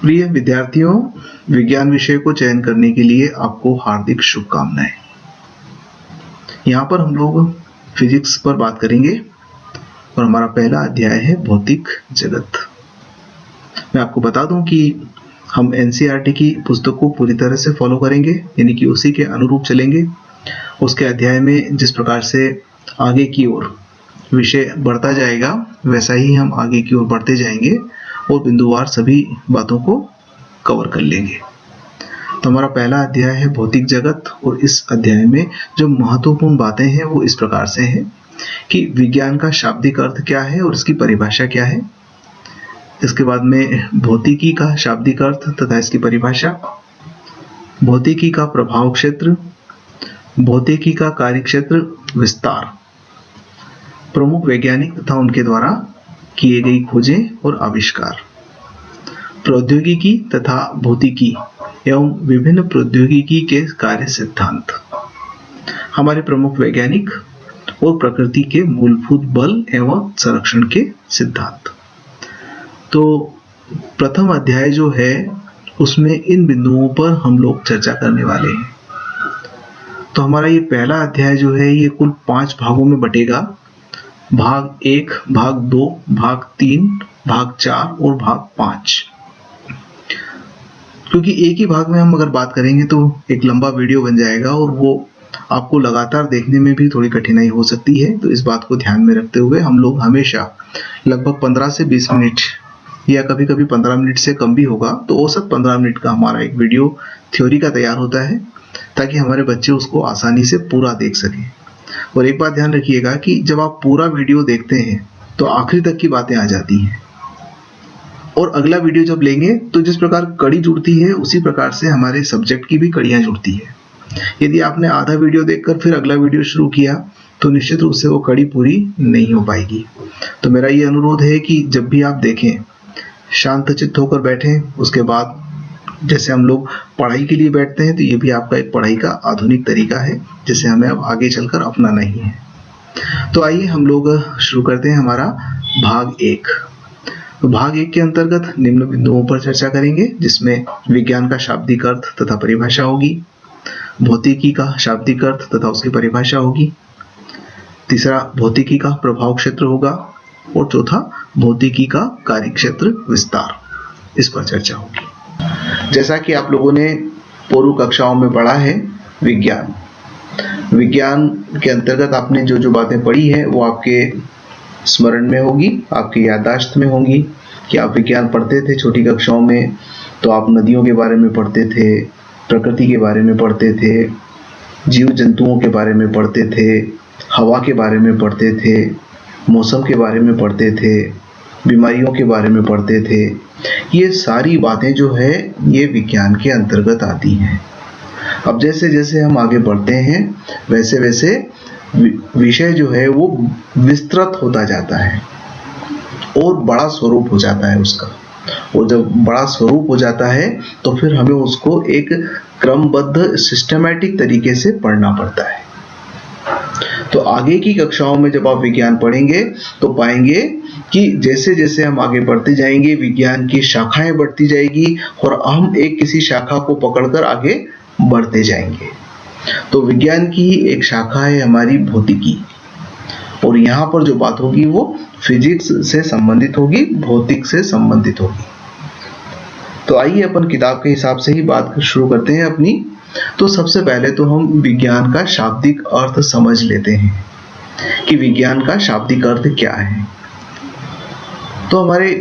प्रिय विद्यार्थियों, विज्ञान विषय को चयन करने के लिए आपको हार्दिक शुभकामनाएं। यहाँ पर हम लोग फिजिक्स पर बात करेंगे और हमारा पहला अध्याय है भौतिक जगत। मैं आपको बता दूं कि हम एनसीईआरटी की पुस्तक को पूरी तरह से फॉलो करेंगे, यानी कि उसी के अनुरूप चलेंगे। उसके अध्याय में जिस प्रकार से आगे की ओर विषय बढ़ता जाएगा, वैसा ही हम आगे की ओर बढ़ते जाएंगे और बिंदुवार सभी बातों को कवर कर लेंगे। तो हमारा पहला अध्याय है भौतिक जगत और इस अध्याय में जो महत्वपूर्ण बातें हैं वो इस प्रकार से हैं कि विज्ञान का शाब्दिक अर्थ क्या है और इसकी परिभाषा क्या है। इसके बाद में भौतिकी का शाब्दिक अर्थ तथा इसकी परिभाषा, भौतिकी का प्रभाव क्षेत्र, भौतिकी का कार्य क्षेत्र विस्तार, प्रमुख वैज्ञानिक तथा उनके द्वारा किए गई खोजें और आविष्कार, प्रौद्योगिकी तथा भौतिकी एवं विभिन्न प्रौद्योगिकी के कार्य सिद्धांत, हमारे प्रमुख वैज्ञानिक और प्रकृति के मूलभूत बल एवं संरक्षण के सिद्धांत। तो प्रथम अध्याय जो है उसमें इन बिंदुओं पर हम लोग चर्चा करने वाले हैं। तो हमारा ये पहला अध्याय जो है ये कुल 5 भागों में बटेगा। भाग 1, भाग 2, भाग 3, भाग 4 और भाग 5। क्योंकि एक ही भाग में हम अगर बात करेंगे तो एक लंबा वीडियो बन जाएगा और वो आपको लगातार देखने में भी थोड़ी कठिनाई हो सकती है। तो इस बात को ध्यान में रखते हुए हम लोग हमेशा लगभग 15 से 20 मिनट या कभी कभी 15 मिनट से कम भी होगा, तो औसत 15 मिनट का हमारा एक वीडियो थ्योरी का तैयार होता है ताकि हमारे बच्चे उसको आसानी से पूरा देख सकें। और एक बात ध्यान रखिएगा कि जब आप पूरा वीडियो देखते हैं तो आखिरी तक की बातें आ जाती हैं और अगला वीडियो जब लेंगे तो जिस प्रकार कड़ी जुड़ती है उसी प्रकार से हमारे सब्जेक्ट की भी कड़ियां जुड़ती है। यदि आपने आधा वीडियो देखकर फिर अगला वीडियो शुरू किया तो निश्चित रूप से वो कड़ी पूरी नहीं हो पाएगी। तो मेरा ये अनुरोध है कि जब भी आप देखें शांत चित्त होकर बैठें। उसके बाद जैसे हम लोग पढ़ाई के लिए बैठते हैं तो ये भी आपका एक पढ़ाई का आधुनिक तरीका है जिसे हमें अब आगे चलकर अपनाना ही है। तो आइए हम लोग शुरू करते हैं हमारा भाग 1। तो भाग 1 के अंतर्गत निम्न बिंदुओं पर चर्चा करेंगे, जिसमें विज्ञान का शाब्दिक अर्थ तथा परिभाषा होगी, भौतिकी का शाब्दिक अर्थ तथा उसकी परिभाषा होगी, तीसरा भौतिकी का प्रभाव क्षेत्र होगा और चौथा भौतिकी का कार्य क्षेत्र विस्तार, इस पर चर्चा होगी। जैसा कि आप लोगों ने पूर्व कक्षाओं में पढ़ा है, विज्ञान के अंतर्गत आपने जो जो बातें पढ़ी है वो आपके स्मरण में होगी, आपकी याददाश्त में होंगी कि आप विज्ञान पढ़ते थे छोटी कक्षाओं में। तो आप नदियों के बारे में पढ़ते थे, प्रकृति के बारे में पढ़ते थे, जीव जंतुओं के बारे में पढ़ते थे, हवा के बारे में पढ़ते थे, मौसम के बारे में पढ़ते थे, बीमारियों के बारे में पढ़ते थे। ये सारी बातें जो है ये विज्ञान के अंतर्गत आती हैं। अब जैसे जैसे हम आगे बढ़ते हैं वैसे वैसे विषय जो है वो विस्तृत होता जाता है और बड़ा स्वरूप हो जाता है उसका। और जब बड़ा स्वरूप हो जाता है तो फिर हमें उसको एक क्रमबद्ध सिस्टमैटिक तरीके से पढ़ना पड़ता है। तो आगे की कक्षाओं में जब आप विज्ञान पढ़ेंगे तो पाएंगे कि जैसे जैसे हम आगे बढ़ते जाएंगे विज्ञान की शाखाएं बढ़ती जाएगी और हम एक किसी शाखा को पकड़कर आगे बढ़ते जाएंगे। तो विज्ञान की ही एक शाखा है हमारी भौतिकी, और यहाँ पर जो बात होगी वो फिजिक्स से संबंधित होगी, भौतिक से संबंधित होगी। तो आइए अपन किताब के हिसाब से ही बात शुरू करते हैं अपनी। तो सबसे पहले तो हम विज्ञान का शाब्दिक अर्थ समझ लेते हैं कि विज्ञान का शाब्दिक अर्थ क्या है। तो हमारे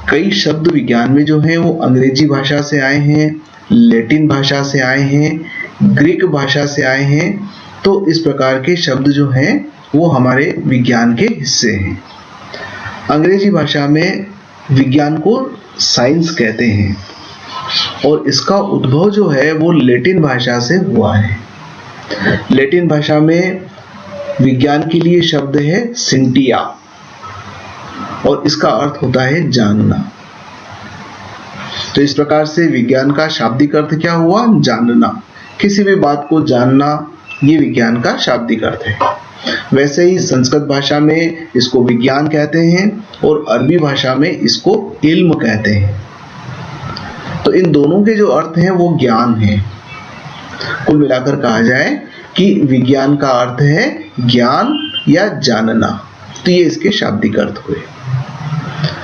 कई शब्द विज्ञान में जो हैं वो अंग्रेजी भाषा से आए हैं, लैटिन भाषा से आए हैं, ग्रीक भाषा से आए हैं। तो इस प्रकार के शब्द जो हैं वो हमारे विज्ञान के हिस्से हैं। अंग्रेजी भाषा में विज्ञान को साइंस कहते हैं और इसका उद्भव जो है वो लैटिन भाषा से हुआ है। लैटिन भाषा में विज्ञान के लिए शब्द है सिंटिया और इसका अर्थ होता है जानना। तो इस प्रकार से विज्ञान का शाब्दिक अर्थ क्या हुआ? जानना। किसी भी बात को जानना, ये विज्ञान का शाब्दिक अर्थ है। वैसे ही संस्कृत भाषा में इसको विज्ञान कहते हैं और अरबी भाषा में इसको इल्म कहते हैं। तो इन दोनों के जो अर्थ हैं वो ज्ञान है। कुल मिलाकर कहा जाए कि विज्ञान का अर्थ है ज्ञान या जानना। तो ये इसके शाब्दिक अर्थ हुए।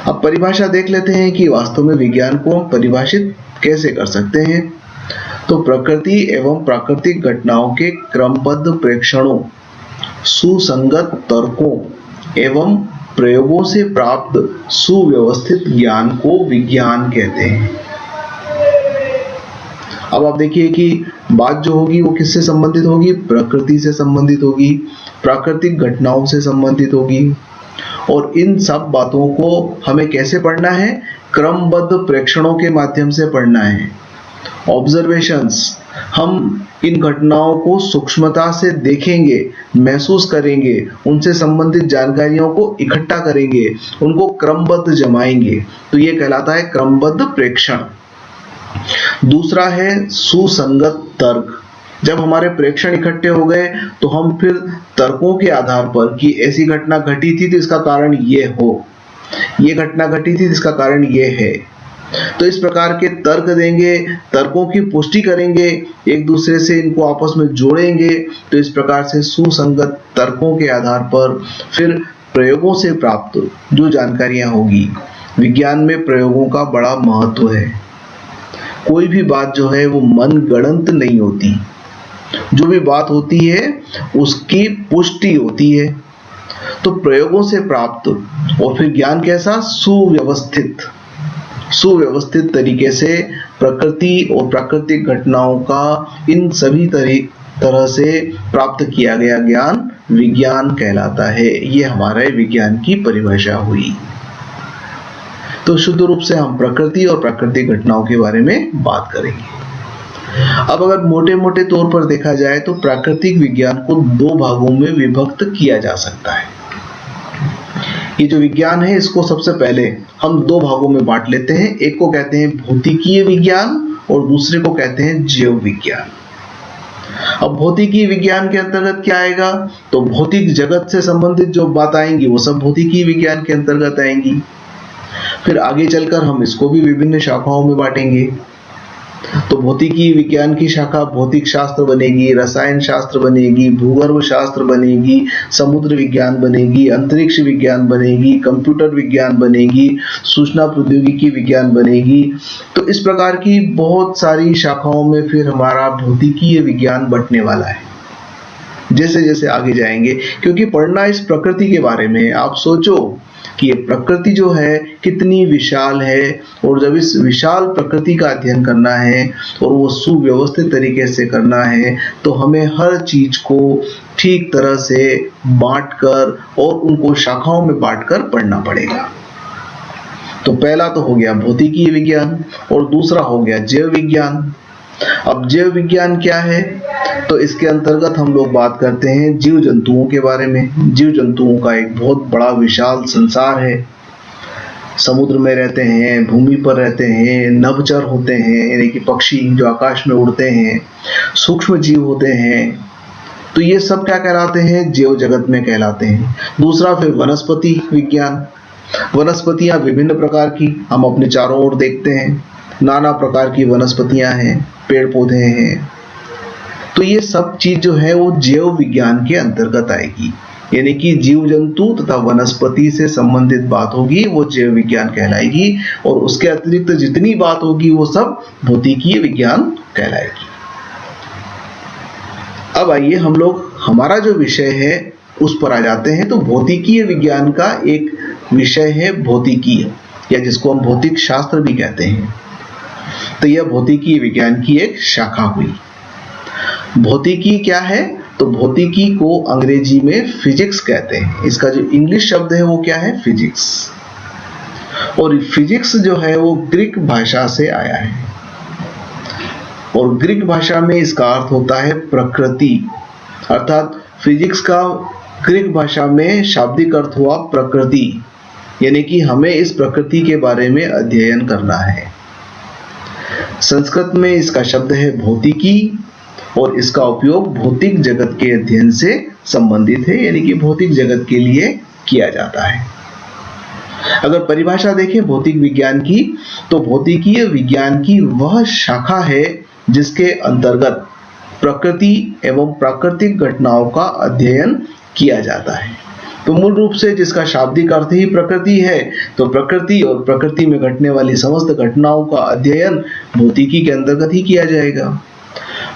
अब परिभाषा देख लेते हैं कि वास्तव में विज्ञान को हम परिभाषित कैसे कर सकते हैं। तो प्रकृति एवं प्राकृतिक घटनाओं के क्रमबद्ध प्रेक्षणों, सुसंगत तर्कों एवं प्रयोगों से प्राप्त सुव्यवस्थित ज्ञान को विज्ञान कहते हैं। अब आप देखिए कि बात जो होगी वो किससे संबंधित होगी? प्रकृति से संबंधित होगी, प्राकृतिक घटनाओं से संबंधित होगी। और इन सब बातों को हमें कैसे पढ़ना है? क्रमबद्ध प्रेक्षणों के माध्यम से पढ़ना है। ऑब्जर्वेशंस, हम इन घटनाओं को सूक्ष्मता से देखेंगे, महसूस करेंगे, उनसे संबंधित जानकारियों को इकट्ठा करेंगे, उनको क्रमबद्ध जमाएंगे। तो ये कहलाता है क्रमबद्ध प्रेक्षण। दूसरा है सुसंगत तर्क। जब हमारे प्रेक्षण इकट्ठे हो गए तो हम फिर तर्कों के आधार पर कि ऐसी घटना घटी थी तो इसका कारण ये हो, ये घटना घटी थी तो इसका कारण ये है, तो इस प्रकार के तर्क देंगे, तर्कों की पुष्टि करेंगे, एक दूसरे से इनको आपस में जोड़ेंगे। तो इस प्रकार से सुसंगत तर्कों के आधार पर फिर प्रयोगों से प्राप्त जो जानकारियां होगी। विज्ञान में प्रयोगों का बड़ा महत्व है। कोई भी बात जो है वो मन गढ़ंत नहीं होती, जो भी बात होती है उसकी पुष्टि होती है। तो प्रयोगों से प्राप्त और फिर ज्ञान कैसा? सुव्यवस्थित तरीके से प्रकृति और प्राकृतिक घटनाओं का इन सभी तरह से प्राप्त किया गया ज्ञान विज्ञान कहलाता है। ये हमारे विज्ञान की परिभाषा हुई। तो शुद्ध रूप से हम प्रकृति और प्राकृतिक घटनाओं के बारे में बात करेंगे। अब अगर मोटे मोटे तौर पर देखा जाए तो प्राकृतिक विज्ञान को दो भागों में विभक्त किया जा सकता है। ये जो विज्ञान है इसको सबसे पहले हम दो भागों में बांट लेते हैं। एक को कहते हैं भौतिकीय विज्ञान और दूसरे को कहते हैं जीव विज्ञान। अब भौतिकीय विज्ञान के अंतर्गत क्या आएगा? तो भौतिक जगत से संबंधित जो बात आएंगी वो सब भौतिकीय विज्ञान के अंतर्गत आएंगी। फिर आगे चलकर हम इसको भी विभिन्न शाखाओं में बांटेंगे। तो भौतिकी विज्ञान की शाखा भौतिक शास्त्र बनेगी, रसायन शास्त्र बनेगी, भूगर्भ शास्त्र बनेगी, समुद्र विज्ञान बनेगी, अंतरिक्ष विज्ञान बनेगी, कंप्यूटर विज्ञान बनेगी, सूचना प्रौद्योगिकी विज्ञान बनेगी। तो इस प्रकार की बहुत सारी शाखाओं में फिर हमारा भौतिकीय विज्ञान बंटने वाला है जैसे जैसे आगे जाएंगे। क्योंकि पढ़ना इस प्रकृति के बारे में, आप सोचो कि ये प्रकृति जो है कितनी विशाल है, और जब इस विशाल प्रकृति का अध्ययन करना है और वो सुव्यवस्थित तरीके से करना है तो हमें हर चीज को ठीक तरह से बांटकर और उनको शाखाओं में बांटकर पढ़ना पड़ेगा। तो पहला तो हो गया भौतिकीय विज्ञान और दूसरा हो गया जैव विज्ञान। अब जैव विज्ञान क्या है? तो इसके अंतर्गत हम लोग बात करते हैं जीव जंतुओं के बारे में। जीव जंतुओं का एक बहुत बड़ा विशाल संसार है। समुद्र में रहते हैं, भूमि पर रहते हैं, नभचर होते हैं यानी कि पक्षी जो आकाश में उड़ते हैं, सूक्ष्म जीव होते हैं। तो ये सब क्या कहलाते हैं? जैव जगत में कहलाते हैं। दूसरा फिर वनस्पति विज्ञान। वनस्पतियां विभिन्न प्रकार की हम अपने चारों ओर देखते हैं, नाना प्रकार की वनस्पतियां हैं, पेड़ पौधे हैं। तो ये सब चीज जो है वो जैव विज्ञान के अंतर्गत आएगी, यानी कि जीव जंतु तथा वनस्पति से संबंधित बात होगी वो जैव विज्ञान कहलाएगी, और उसके अतिरिक्त जितनी बात होगी वो सब भौतिकीय विज्ञान कहलाएगी। अब आइए हम लोग हमारा जो विषय है उस पर आ जाते हैं। तो भौतिकीय विज्ञान का एक विषय है भौतिकीय, या जिसको हम भौतिक शास्त्र भी कहते हैं। तो यह भौतिकीय विज्ञान की एक शाखा हुई। भौतिकी क्या है? तो भौतिकी को अंग्रेजी में फिजिक्स कहते हैं। इसका जो इंग्लिश शब्द है वो क्या है? फिजिक्स। और फिजिक्स जो है वो ग्रीक भाषा से आया है, और ग्रीक भाषा में इसका अर्थ होता है प्रकृति। अर्थात फिजिक्स का ग्रीक भाषा में शाब्दिक अर्थ हुआ प्रकृति, यानी कि हमें इस प्रकृति के बारे में अध्ययन करना है। संस्कृत में इसका शब्द है भौतिकी, और इसका उपयोग भौतिक जगत के अध्ययन से संबंधित है, यानी कि भौतिक जगत के लिए किया जाता है। अगर परिभाषा देखें भौतिक विज्ञान की, तो भौतिकीय विज्ञान की वह शाखा है जिसके अंतर्गत प्रकृति एवं प्राकृतिक घटनाओं का अध्ययन किया जाता है। तो मूल रूप से जिसका शाब्दिक अर्थ ही प्रकृति है, तो प्रकृति और प्रकृति में घटने वाली समस्त घटनाओं का अध्ययन भौतिकी के अंतर्गत ही किया जाएगा।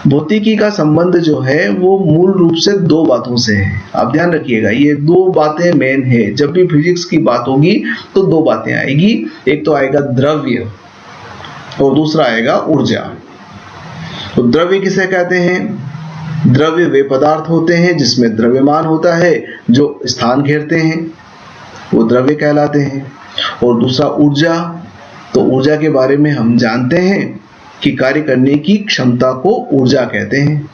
भौतिकी का संबंध जो है वो मूल रूप से दो बातों से है। आप ध्यान रखिएगा, ये दो बातें मेन है। जब भी फिजिक्स की बात होगी तो दो बातें आएगी, एक तो आएगा द्रव्य और दूसरा आएगा ऊर्जा। तो द्रव्य किसे कहते हैं? द्रव्य वे पदार्थ होते हैं जिसमें द्रव्यमान होता है, जो स्थान घेरते हैं, वो द्रव्य कहलाते हैं। और दूसरा ऊर्जा, तो ऊर्जा के बारे में हम जानते हैं कि कार्य करने की क्षमता को ऊर्जा कहते हैं।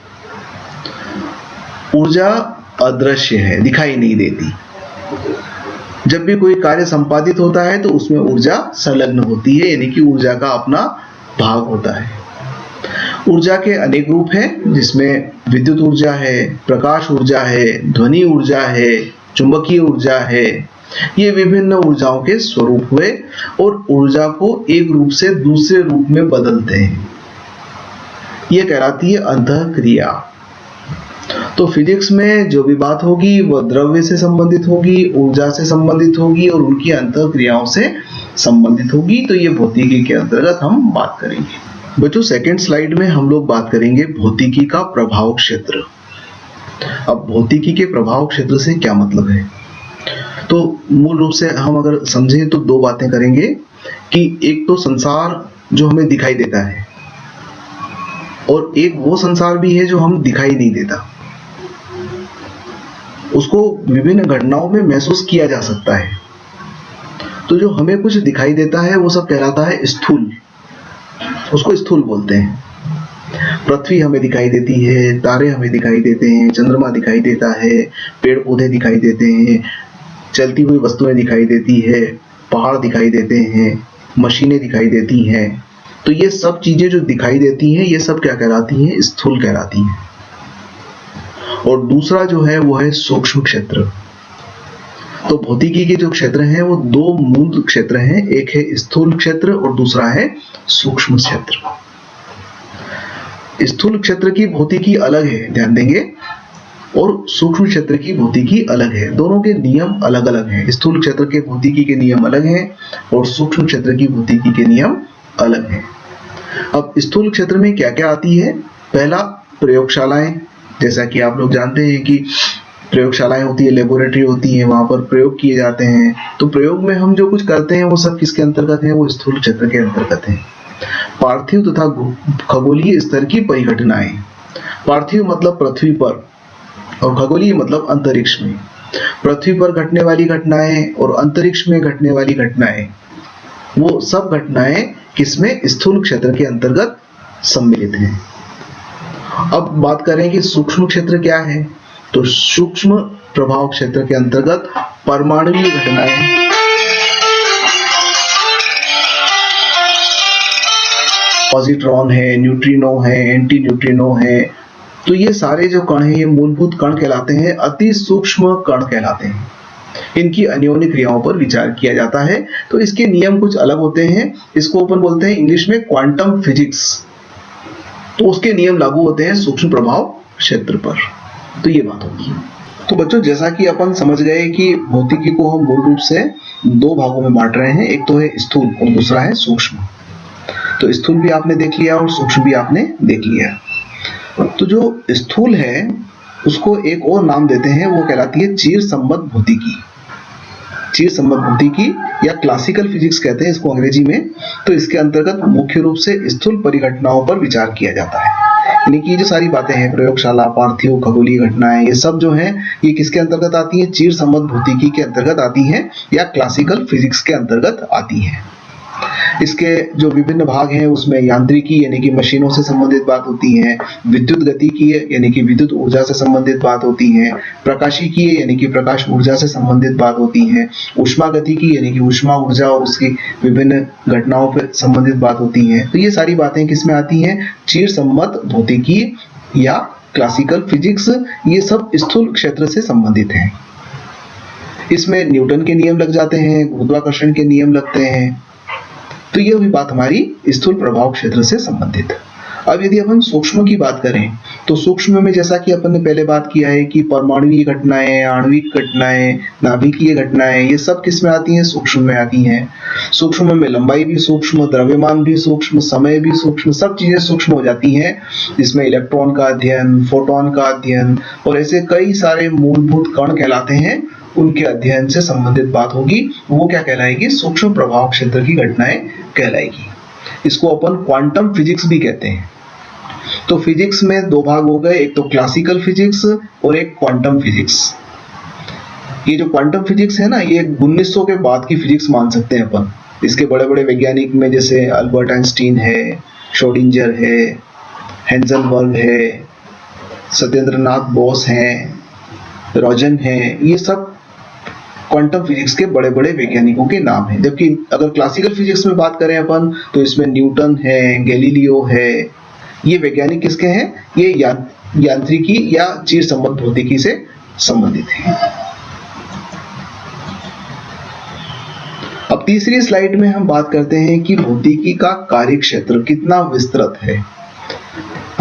ऊर्जा अदृश्य है, दिखाई नहीं देती। जब भी कोई कार्य संपादित होता है तो उसमें ऊर्जा संलग्न होती है, यानी कि ऊर्जा का अपना भाग होता है। ऊर्जा के अनेक रूप हैं, जिसमें विद्युत ऊर्जा है, प्रकाश ऊर्जा है, ध्वनि ऊर्जा है, चुंबकीय ऊर्जा है। ये विभिन्न ऊर्जाओं के स्वरूप हुए और ऊर्जा को एक रूप से दूसरे रूप में बदलते हैं। ये कहलाती है अंतःक्रिया। तो फिजिक्स में जो भी बात होगी वह द्रव्य से संबंधित होगी, ऊर्जा से संबंधित होगी और उनकी अंतःक्रियाओं से संबंधित होगी। तो ये भौतिकी के अंतर्गत हम बात करेंगे। बच्चों, सेकंड स्लाइड में हम लोग बात करेंगे भौतिकी का प्रभाव क्षेत्र। अब भौतिकी के प्रभाव क्षेत्र से क्या मतलब है? तो मूल रूप से हम अगर समझें तो दो बातें करेंगे कि एक तो संसार जो हमें दिखाई देता है और एक वो संसार भी है जो हम दिखाई नहीं देता। उसको विभिन्न घटनाओं में महसूस किया जा सकता है। तो जो हमें कुछ दिखाई देता है वो सब कहलाता है स्थूल, उसको स्थूल बोलते हैं। पृथ्वी हमें दिखाई देती है, तारे हमें दिखाई देते हैं, चंद्रमा दिखाई देता है, पेड़ पौधे दिखाई देते हैं, चलती हुई वस्तुएं दिखाई देती है, पहाड़ दिखाई देते हैं, मशीनें दिखाई देती हैं। तो ये सब चीजें जो दिखाई देती हैं ये सब क्या कहलाती हैं? स्थूल कहलाती हैं। और दूसरा जो है वो है सूक्ष्म क्षेत्र। तो भौतिकी के जो क्षेत्र हैं वो दो मूल क्षेत्र हैं, एक है स्थूल क्षेत्र और दूसरा है सूक्ष्म क्षेत्र। स्थूल क्षेत्र की भौतिकी अलग है, ध्यान देंगे, और सूक्ष्म क्षेत्र की भौतिकी अलग है। दोनों के नियम अलग अलग हैं। स्थूल क्षेत्र के भौतिकी के नियम अलग हैं और सूक्ष्म क्षेत्र की भौतिकी के नियम अलग हैं। अब स्थूल क्षेत्र में क्या क्या आती है? पहला, प्रयोगशालाएं। जैसा कि आप लोग जानते हैं कि प्रयोगशालाएं होती है, लेबोरेटरी होती है, वहां पर प्रयोग किए जाते हैं। तो प्रयोग में हम जो कुछ करते हैं वो सब किसके अंतर्गत है? वो स्थूल क्षेत्र के अंतर्गत है। पार्थिव तथा खगोलीय स्तर की परिघटनाएं। पार्थिव मतलब पृथ्वी पर और खगोलीय मतलब अंतरिक्ष में। पृथ्वी पर घटने वाली घटनाएं और अंतरिक्ष में घटने वाली घटनाएं, वो सब घटनाएं किसमें? स्थूल क्षेत्र के अंतर्गत सम्मिलित हैं। अब बात करें कि सूक्ष्म क्षेत्र क्या है, तो सूक्ष्म प्रभाव क्षेत्र के अंतर्गत परमाणुीय घटनाएं, पॉजिट्रॉन है, न्यूट्रिनो है, एंटी न्यूट्रिनो है, तो ये सारे जो कण हैं ये मूलभूत कण कहलाते हैं, अति सूक्ष्म कण कहलाते हैं। इनकी अन्योन्य क्रियाओं पर विचार किया जाता है। तो इसके नियम कुछ अलग होते हैं। इसको अपन बोलते हैं इंग्लिश में क्वांटम फिजिक्स। तो उसके नियम लागू होते हैं सूक्ष्म प्रभाव क्षेत्र पर। तो ये बात होगी। तो बच्चों, जैसा कि अपन समझ गए कि भौतिकी को हम मूल रूप से दो भागों में बांट रहे हैं, एक तो है स्थूल और दूसरा है सूक्ष्म। तो स्थूल भी आपने देख लिया और सूक्ष्म भी आपने देख लिया। तो जो स्थूल है उसको एक और नाम देते हैं, वो कहलाती है चीर संबद्ध भौतिकी। चीर संबद्ध भौतिकी या क्लासिकल फिजिक्स कहते हैं इसको अंग्रेजी में। तो इसके अंतर्गत मुख्य रूप से स्थूल परिघटनाओं पर विचार किया जाता है। यानी कि जो सारी बातें हैं, प्रयोगशाला, पार्थिव, खगोलीय घटनाएं, ये सब जो हैं ये किसके अंतर्गत आती हैं? चीर संबद्ध भौतिकी के अंतर्गत आती हैं या क्लासिकल फिजिक्स के अंतर्गत आती हैं। इसके जो विभिन्न भाग हैं उसमें यांत्रिकी यानी कि मशीनों से संबंधित बात होती है, विद्युत गतिकी यानी कि विद्युत ऊर्जा से संबंधित बात होती है, प्रकाशिकी यानी कि प्रकाश ऊर्जा से संबंधित बात होती है, ऊष्मा गतिकी यानी कि ऊष्मा ऊर्जा और उसकी विभिन्न घटनाओं पर संबंधित बात होती है। तो ये सारी बातें किसमें आती हैं? चीर संबद्ध भौतिकी या क्लासिकल फिजिक्स। ये सब स्थूल क्षेत्र से संबंधित हैं। इसमें न्यूटन के नियम लग जाते हैं, गुरुत्वाकर्षण के नियम लगते हैं। तो ये हुई बात हमारी स्थूल प्रभाव क्षेत्र से संबंधित। अब यदि अपन सूक्ष्म की बात करें तो सूक्ष्म में जैसा कि अपन ने पहले बात किया है कि परमाणुवीय घटनाएं, आणविक घटनाएं, नाभिकीय घटनाएं, ये सब किस में आती हैं? सूक्ष्म में आती हैं। सूक्ष्म में लंबाई भी सूक्ष्म, द्रव्यमान भी सूक्ष्म, समय भी सूक्ष्म, सब चीजें सूक्ष्म हो जाती हैं, जिसमें इलेक्ट्रॉन का अध्ययन, फोटोन का अध्ययन और ऐसे कई सारे मूलभूत कण कहलाते हैं, उनके अध्ययन से संबंधित बात होगी। वो क्या कहलाएगी? सूक्ष्म प्रभाव क्षेत्र की घटनाएं कहलाएगी। इसको अपन क्वांटम फिजिक्स भी कहते हैं। तो फिजिक्स में दो भाग हो गए, एक तो क्लासिकल फिजिक्स और एक क्वांटम फिजिक्स। ये जो क्वांटम फिजिक्स है ना, ये 1900 के बाद की फिजिक्स मान सकते हैं अपन। इसके बड़े बड़े वैज्ञानिक में जैसे अल्बर्ट आइंस्टीन है, श्रोडिंगर है, हेंजनबर्ग है, सत्येंद्रनाथ बोस हैं, रोजन है, ये सब क्वांटम फिजिक्स के बड़े बड़े वैज्ञानिकों के नाम हैं। जबकि अगर क्लासिकल फिजिक्स में बात करें अपन तो इसमें न्यूटन है, गैलीलियो है, ये वैज्ञानिक किसके हैं? ये यांत्रिकी या चिर संबंध भौतिकी से संबंधित है। अब तीसरी स्लाइड में हम बात करते हैं कि भौतिकी का कार्य क्षेत्र कितना विस्तृत है।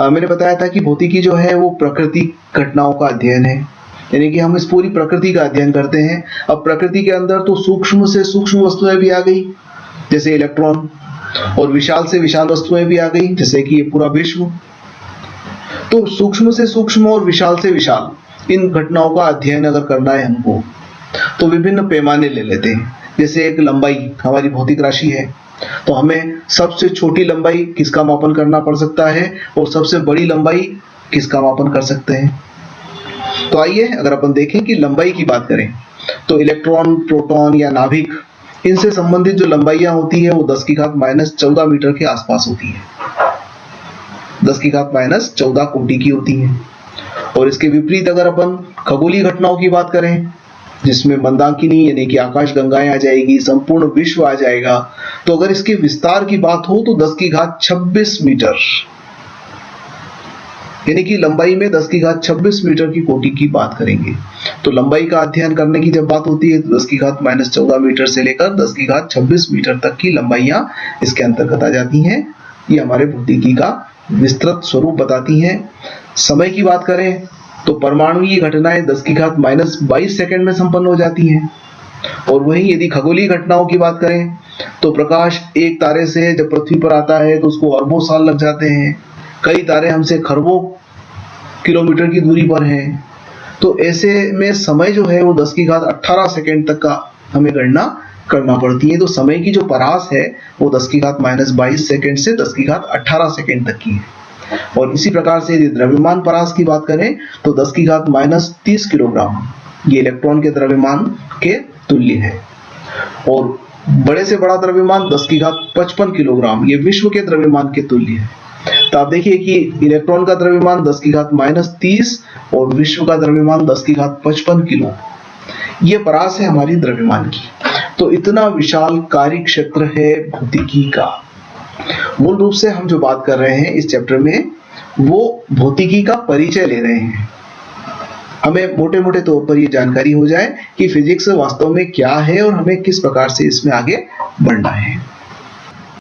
मैंने बताया था कि भौतिकी जो है वो प्रकृति घटनाओं का अध्ययन है, यानी कि हम इस पूरी प्रकृति का अध्ययन करते हैं। अब प्रकृति के अंदर तो सूक्ष्म से सूक्ष्म वस्तुएं भी आ गई, जैसे इलेक्ट्रॉन, और विशाल से विशाल वस्तुएं भी आ गई, जैसे कि ये पूरा विश्व। तो सूक्ष्म से सूक्ष्म और विशाल से विशाल इन घटनाओं का अध्ययन अगर करना है हमको, तो विभिन्न पैमाने ले लेते हैं। जैसे एक लंबाई हमारी भौतिक राशि है, तो हमें सबसे छोटी लंबाई किसका मापन करना पड़ सकता है और सबसे बड़ी लंबाई किसका मापन कर सकते हैं। तो आइए अगर अपन देखें कि लंबाई की बात करें तो इलेक्ट्रॉन, प्रोटॉन या नाभिक, इनसे संबंधित जो लंबाइयां होती है वो 10⁻14 मीटर के आसपास होती है। 10⁻14 कोटि की होती है। और इसके विपरीत अगर अपन खगोलीय घटनाओं की बात करें, जिसमें मंदाकिनी यानी कि आकाश गंगाएं आ जाएगी, संपूर्ण विश्व आ जाएगा, तो अगर इसके विस्तार की बात हो तो 10⁻26 मीटर, यानी कि लंबाई में 10⁻26 मीटर की कोटि की बात करेंगे। तो लंबाई का अध्ययन करने की जब बात होती है तो 10⁻14 मीटर से लेकर 10⁻26 मीटर तक की लंबाइयां इसके अंतर्गत आ जाती हैं। ये हमारे भौतिकी का विस्तृत स्वरूप बताती हैं। समय की बात करें तो परमाणुईय घटनाएं 10⁻22 सेकंड में संपन्न हो जाती हैं। और वहीं यदि खगोलीय घटनाओं की बात करें तो प्रकाश एक तारे से जब पृथ्वी पर आता है तो उसको अरबों साल लग जाते हैं। कई तारे हमसे खरबों किलोमीटर की दूरी पर हैं। तो ऐसे में समय जो है वो 10⁻18 सेकंड तक का हमें गणना करना पड़ती है। तो समय की जो परास है वो 10⁻22 सेकंड से 10⁻18 सेकंड तक की है। और इसी प्रकार से यदि द्रव्यमान परास की बात करें तो 10⁻30 किलोग्राम ये इलेक्ट्रॉन के द्रव्यमान के तुल्य है। और बड़े से बड़ा द्रव्यमान 10⁻55 किलोग्राम ये विश्व के द्रव्यमान के तुल्य है। तो आप देखिए कि इलेक्ट्रॉन का द्रव्यमान 10⁻30 और विश्व का द्रव्यमान 10⁻55 किलो, ये परास है हमारी द्रव्यमान की। तो इतना विशाल कार्य क्षेत्र है भौतिकी का। मूल रूप से हम जो बात कर रहे हैं इस चैप्टर में वो भौतिकी का परिचय ले रहे हैं। हमें मोटे मोटे तौर पर ये जानकारी हो जाए कि फिजिक्स वास्तव में क्या है और हमें किस प्रकार से इसमें आगे बढ़ना है।